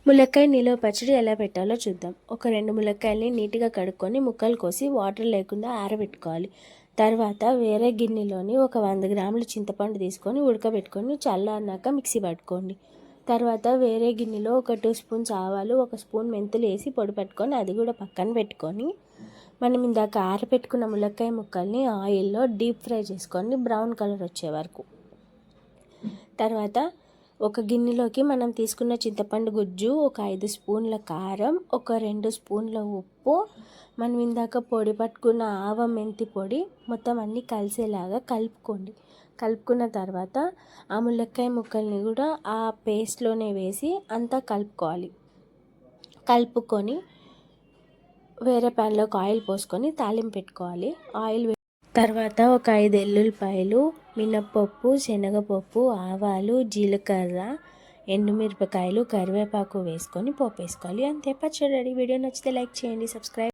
ములక్కాయ నిలువ పచ్చడి ఎలా పెట్టాలో చూద్దాం. ఒక 2 ములక్కాయల్ని నీట్గా కడుక్కొని ముక్కలు కోసి వాటర్ లేకుండా ఆరబెట్టుకోవాలి. తర్వాత వేరే గిన్నెలోని ఒక 100 గ్రాముల చింతపండు తీసుకొని ఉడకబెట్టుకొని చల్లారినాక మిక్సీ పట్టుకోండి. తర్వాత వేరే గిన్నెలో ఒక 2 స్పూన్స్ ఆవాలు, 1 స్పూన్ మెంతులు వేసి పొడి పట్టుకొని అది కూడా పక్కన పెట్టుకొని మనం ఇందాక ఆరబెట్టుకున్న ములక్కాయ ముక్కల్ని ఆయిల్లో డీప్ ఫ్రై చేసుకొని బ్రౌన్ కలర్ వచ్చే వరకు. తర్వాత ఒక గిన్నెలోకి మనం తీసుకున్న చింతపండు గుజ్జు, ఒక 5 స్పూన్ల కారం, ఒక 2 స్పూన్ల ఉప్పు, మనం ఇందాక పొడి పట్టుకున్న ఆవ మెంతి పొడి మొత్తం అన్నీ కలిసేలాగా కలుపుకోండి. కలుపుకున్న తర్వాత ఆ ములక్కాయ ముక్కల్ని కూడా ఆ పేస్ట్లోనే వేసి అంతా కలుపుకోవాలి. కలుపుకొని వేరే ప్యాన్లోకి ఆయిల్ పోసుకొని తాలింపు పెట్టుకోవాలి. తర్వాత ఒక 5 ఎల్లుల్లిపాయలు, మినప్పప్పు, శనగపప్పు, ఆవాలు, జీలకర్ర, ఎండుమిరపకాయలు, కరివేపాకు వేసుకొని పోపు వేసుకోవాలి. అంతే, పచ్చడి రెడీ. వీడియో నచ్చితే లైక్ చేయండి, సబ్స్క్రైబ్